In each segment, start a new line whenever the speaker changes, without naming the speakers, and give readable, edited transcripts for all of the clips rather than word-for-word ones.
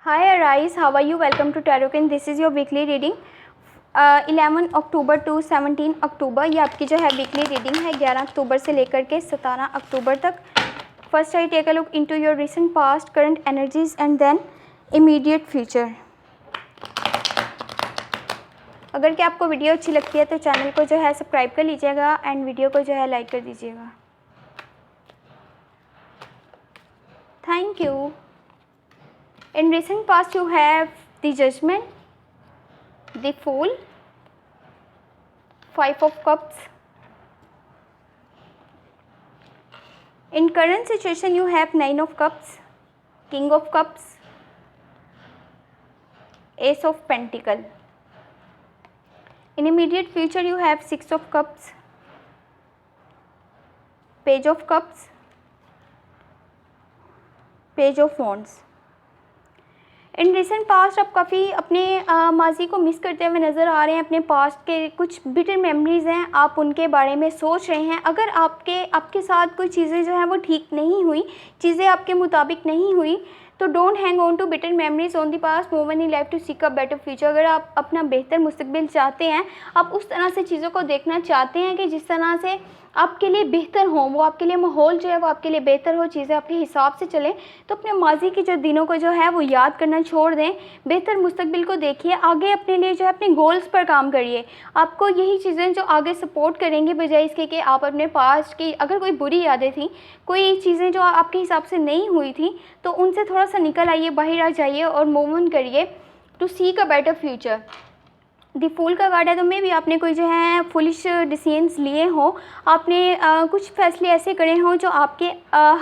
Hi Arise, how are you? Welcome to Tarokin. This is your weekly reading. 11 October to 17 October ये आपकी जो है weekly reading है 11 अक्टूबर से लेकर के 17 अक्टूबर तक. First I take a look into your recent past, current energies and then immediate future. अगर कि आपको वीडियो अच्छी लगती है तो चैनल को जो है सब्सक्राइब कर लीजिएगा एंड वीडियो को जो है लाइक कर दीजिएगा. Thank you. In recent past you have the Judgment, the Fool, 5 of Cups. In current situation you have 9 of Cups, King of Cups, Ace of Pentacle. In immediate future you have 6 of Cups, Page of Cups, Page of Wands. In recent past आप काफ़ी अपने माजी को miss करते हुए नज़र आ रहे हैं. अपने पास्ट के कुछ बिटर मेमोरीज़ हैं, आप उनके बारे में सोच रहे हैं. अगर आपके साथ कोई चीज़ें जो हैं वो ठीक नहीं हुई, चीज़ें आपके मुताबिक नहीं हुई, तो don't hang on to bitter memories on the past, move in life to seek a better future. अगर आप अपना बेहतर मुस्तकबिल चाहते हैं, आप उस तरह से चीज़ों को देखना चाहते हैं कि जिस तरह से आपके लिए बेहतर हो, वो आपके लिए माहौल जो है वो आपके लिए बेहतर हो, चीज़ें आपके हिसाब से चलें, तो अपने माजी के जो दिनों को जो है वो याद करना छोड़ दें. बेहतर मुस्तकबिल को देखिए, आगे अपने लिए जो है अपने गोल्स पर काम करिए. आपको यही चीज़ें जो आगे सपोर्ट करेंगी, बजाय इसके कि आप अपने पास्ट की अगर कोई बुरी यादें थी, कोई चीज़ें जो आपके हिसाब से नहीं हुई थी, तो उनसे थोड़ा सा निकल आइए, बाहर आ जाइए और मूव ऑन करिए to seek a better future. The fool का कार्ड है, तो मे भी आपने कोई जो है फुलिश डिसीजंस लिए हों, आपने कुछ फैसले ऐसे करे हों जो आपके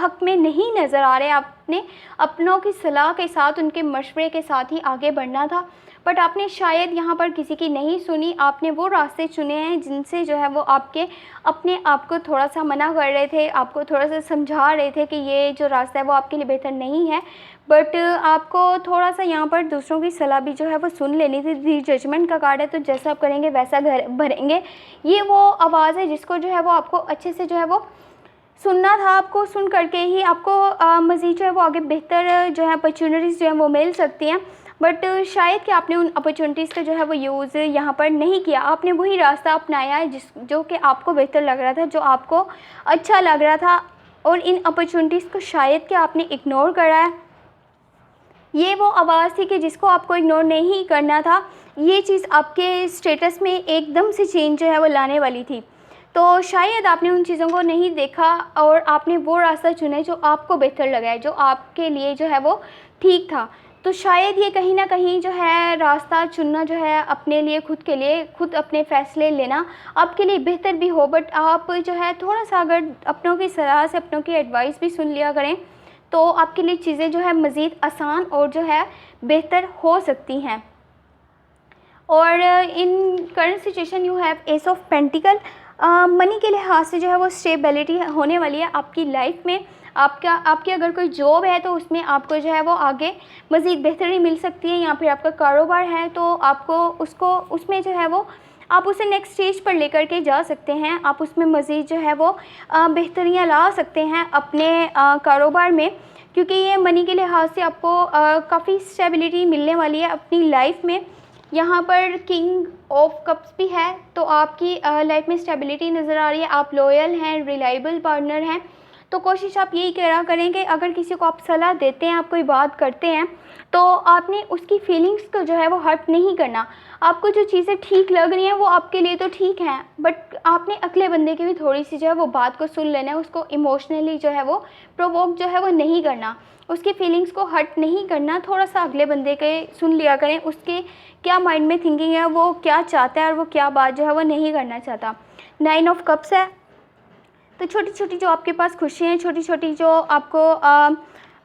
हक़ में नहीं नज़र आ रहे. आपने अपनों की सलाह के साथ, उनके मशवरे के साथ ही आगे बढ़ना था, बट आपने शायद यहाँ पर किसी की नहीं सुनी. आपने वो रास्ते चुने हैं जिनसे जो है वो आपके अपने आप को थोड़ा सा मना कर रहे थे, आपको थोड़ा सा समझा रहे थे कि ये जो रास्ता है वो आपके लिए बेहतर नहीं है. बट आपको थोड़ा सा यहाँ पर दूसरों की सलाह भी जो है वो सुन लेनी थी. दी जजमेंट का कार्ड है, तो जैसा आप करेंगे वैसा घर भरेंगे. ये वो आवाज़ है जिसको जो है वो आपको अच्छे से जो है वो सुनना था. आपको सुन करके ही आपको मज़ीद जो है वो आगे बेहतर जो है अपॉर्चुनिटीज़ जो है वो मिल सकती हैं. बट शायद कि आपने उन अपॉर्चुनिटीज़ का जो है वो यूज़ यहाँ पर नहीं किया. आपने वही रास्ता अपनाया है जो कि आपको बेहतर लग रहा था, जो आपको अच्छा लग रहा था, और इन अपॉर्चुनिटीज़ को शायद कि आपने इग्नोर करा है. ये वो आवाज़ थी कि जिसको आपको इग्नोर नहीं करना था. ये चीज़ आपके स्टेटस में एकदम से चेंज जो है वो लाने वाली थी. तो शायद आपने उन चीज़ों को नहीं देखा और आपने वो रास्ता चुना जो आपको बेहतर लगा है, जो आपके लिए जो है वो ठीक था. तो शायद ये कहीं ना कहीं जो है रास्ता चुनना जो है अपने लिए, खुद के लिए, खुद अपने फ़ैसले लेना आपके लिए बेहतर भी हो. बट आप जो है थोड़ा सा अगर अपनों की सलाह से, अपनों की एडवाइस भी सुन लिया करें, तो आपके लिए चीज़ें जो है मज़ीद आसान और जो है बेहतर हो सकती हैं. और in current situation you have ace of pentacles. Money के लिहाज से जो है वो स्टेबिलिटी होने वाली है आपकी लाइफ में. आपकी अगर कोई जॉब है तो उसमें आपको जो है वो आगे मज़ीद बेहतरी मिल सकती है. या फिर आपका कारोबार है तो आपको उसमें जो है वो आप उसे नेक्स्ट स्टेज पर लेकर के जा सकते हैं. आप उसमें मज़ीद जो है वो बेहतरियाँ ला सकते हैं अपने कारोबार में, क्योंकि ये मनी के लिहाज से आपको काफ़ी स्टेबिलिटी मिलने वाली है अपनी लाइफ में. यहाँ पर किंग ऑफ कप्स भी है, तो आपकी लाइफ में स्टेबिलिटी नज़र आ रही है. आप लॉयल हैं, रिलायबल पार्टनर हैं. तो कोशिश आप यही करा करें कि अगर किसी को आप सलाह देते हैं, आप कोई बात करते हैं, तो आपने उसकी फीलिंग्स को जो है वो हर्ट नहीं करना. आपको जो चीज़ें ठीक लग रही हैं वो आपके लिए तो ठीक हैं, बट आपने अगले बंदे की भी थोड़ी सी जो है वो बात को सुन लेना है. उसको इमोशनली जो है वो प्रोवोक जो है वो नहीं करना, उसकी फीलिंग्स को हर्ट नहीं करना. थोड़ा सा अगले बंदे के सुन लिया करें, उसके क्या माइंड में थिंकिंग है, वो क्या चाहता है और वो क्या बात जो है वो नहीं करना चाहता. 9 ऑफ कप्स है, तो छोटी छोटी जो आपके पास खुशियाँ हैं, छोटी छोटी जो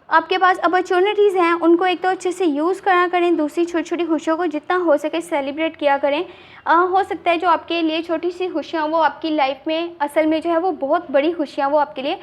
आपके पास अपॉर्चुनिटीज़ हैं, उनको एक तो अच्छे से यूज़ करा करें. दूसरी छोटी छोटी खुशियों को जितना हो सके सेलिब्रेट किया करें. हो सकता है जो आपके लिए छोटी सी खुशियाँ वो आपकी लाइफ में असल में जो है वो बहुत बड़ी खुशियाँ वो आपके लिए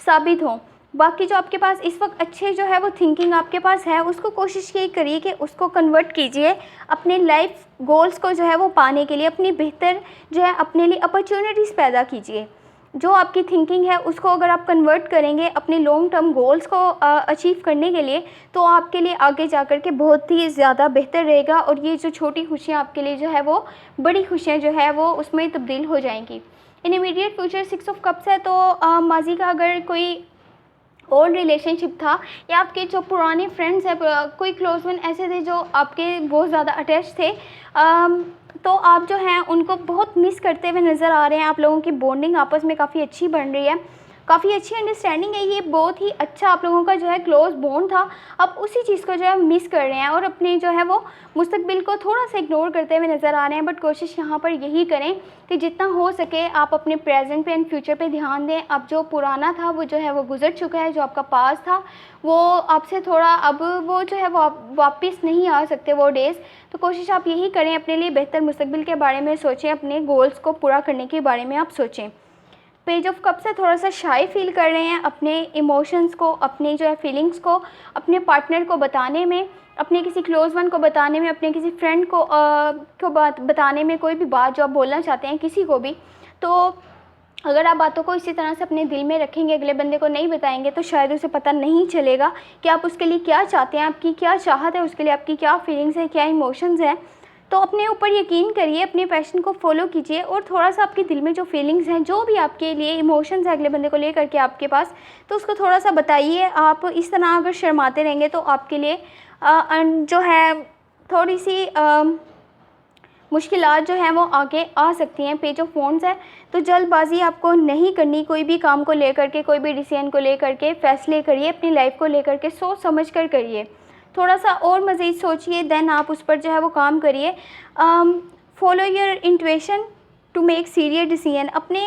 साबित हों. बाकी जो आपके पास इस वक्त अच्छे जो है वो थिंकिंग आपके पास है, उसको कोशिश यही करिए कि उसको कन्वर्ट कीजिए अपने लाइफ गोल्स को जो है वो पाने के लिए. अपनी बेहतर जो है अपने लिए अपॉर्चुनिटीज़ पैदा कीजिए. जो आपकी थिंकिंग है उसको अगर आप कन्वर्ट करेंगे अपने लॉन्ग टर्म गोल्स को अचीव करने के लिए, तो आपके लिए आगे जा कर के बहुत ही ज़्यादा बेहतर रहेगा और ये जो छोटी खुशियाँ आपके लिए जो है वो बड़ी खुशियाँ जो है वो उसमें तब्दील हो जाएंगी। इन इमीडिएट फ्यूचर 6 ऑफ कप्स है, तो माजी का अगर कोई ओल्ड रिलेशनशिप था या आपके जो पुराने फ्रेंड्स हैं, कोई क्लोज वन ऐसे थे जो आपके बहुत ज़्यादा अटैच थे, तो आप जो हैं उनको बहुत मिस करते हुए नज़र आ रहे हैं। आप लोगों की बॉन्डिंग आपस में काफ़ी अच्छी बन रही है, काफ़ी अच्छी अंडरस्टैंडिंग है, ये बहुत ही अच्छा आप लोगों का जो है क्लोज बॉन्ड था। आप उसी चीज़ को जो है मिस कर रहे हैं और अपने जो है वो मुस्तकबिल को थोड़ा सा इग्नोर करते हुए नज़र आ रहे हैं। बट कोशिश यहाँ पर यही करें कि जितना हो सके आप अपने प्रेजेंट पे एंड फ्यूचर पे ध्यान दें। अब जो पुराना था वो जो है वो गुजर चुका है, जो आपका पास था वो आपसे थोड़ा अब वो जो है वो वापस नहीं आ सकते वो डेज़। तो कोशिश आप यही करें, अपने लिए बेहतर मुस्तकबिल के बारे में सोचें, अपने गोल्स को पूरा करने के बारे में आप सोचें। पेज ऑफ कप से थोड़ा सा शाई फील कर रहे हैं अपने इमोशंस को, अपने जो है फीलिंग्स को अपने पार्टनर को बताने में, अपने किसी क्लोज वन को बताने में, अपने किसी फ्रेंड को बात बताने में, कोई भी बात जो आप बोलना चाहते हैं किसी को भी। तो अगर आप बातों को इसी तरह से अपने दिल में रखेंगे, अगले बंदे को नहीं बताएंगे, तो शायद उसे पता नहीं चलेगा कि आप उसके लिए क्या चाहते हैं, आपकी क्या चाहत है उसके लिए, आपकी क्या फीलिंग्स है, क्या इमोशंस हैं। तो अपने ऊपर यकीन करिए, अपने पैशन को फॉलो कीजिए और थोड़ा सा आपके दिल में जो फीलिंग्स हैं, जो भी आपके लिए इमोशंस है अगले बंदे को लेकर के आपके पास, तो उसको थोड़ा सा बताइए। आप इस तरह अगर शर्माते रहेंगे तो आपके लिए जो है थोड़ी सी मुश्किलात जो हैं वो आगे आ सकती हैं। पेज ऑफ वॉन्ड्स है, तो जल्दबाजी आपको नहीं करनी, कोई भी काम को लेकर के, कोई भी डिसीजन को लेकर के फैसले करिए, अपनी लाइफ को लेकर के सोच समझ कर करिए, थोड़ा सा और मज़ीद सोचिए, देन आप उस पर जो है वो काम करिए। Follow your intuition to make serious decision. अपने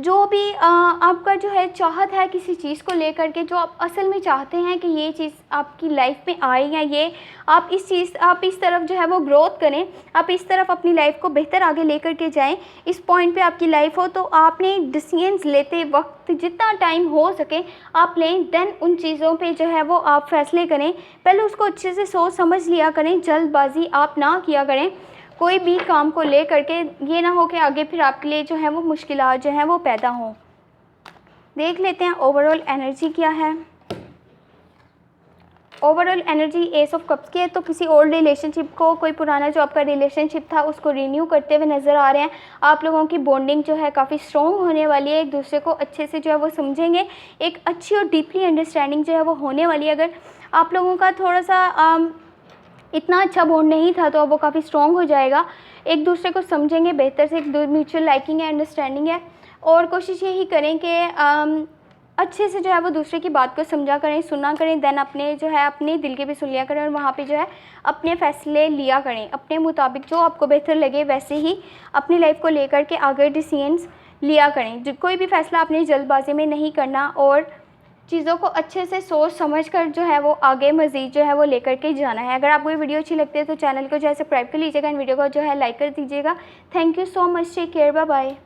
जो भी आपका जो है चाहत है किसी चीज़ को लेकर के, जो आप असल में चाहते हैं कि ये चीज़ आपकी लाइफ में आए या ये आप इस तरफ जो है वो ग्रोथ करें, आप इस तरफ अपनी लाइफ को बेहतर आगे लेकर के जाएं, इस पॉइंट पे आपकी लाइफ हो, तो आपने डिसीजंस लेते वक्त जितना टाइम हो सके आप लें, देन उन चीज़ों पे जो है वो आप फैसले करें। पहले उसको अच्छे से सोच समझ लिया करें, जल्दबाजी आप ना किया करें कोई भी काम को ले करके, ये ना हो कि आगे फिर आपके लिए जो है वो मुश्किलात जो हैं वो पैदा हों। देख लेते हैं ओवरऑल एनर्जी क्या है। Overall energy S of cups की है, तो किसी ओल्ड रिलेशनशिप को, कोई पुराना जो आपका रिलेशनशिप था उसको रिन्यू करते हुए नज़र आ रहे हैं। आप लोगों की बॉन्डिंग जो है काफ़ी स्ट्रॉन्ग होने वाली है, एक दूसरे को अच्छे से जो है वो समझेंगे, एक अच्छी और डीपली अंडरस्टैंडिंग जो है वो होने वाली है। अगर आप लोगों का थोड़ा सा इतना अच्छा बॉन्ड नहीं था तो अब वो काफ़ी स्ट्रॉन्ग हो जाएगा, एक दूसरे को समझेंगे बेहतर से, एक म्यूचुअल लाइकिंग है, अंडरस्टैंडिंग है। और कोशिश यही करें कि अच्छे से जो है वो दूसरे की बात को समझा करें, सुना करें, देन अपने जो है अपने दिल के भी सुन लिया करें और वहाँ पे जो है अपने फ़ैसले लिया करें, अपने मुताबिक जो आपको बेहतर लगे वैसे ही अपनी लाइफ को लेकर के आगे डिसीजंस लिया करें। कोई भी फ़ैसला आपने जल्दबाजी में नहीं करना और चीज़ों को अच्छे से सोच समझ कर जो है वो आगे मज़ीद जो है वो लेकर के जाना है। अगर आपको ये वीडियो अच्छी लगती है तो चैनल को जो है सब्सक्राइब कर लीजिएगा एंड वीडियो को जो है लाइक कर दीजिएगा। Thank you so much, take care, bye bye.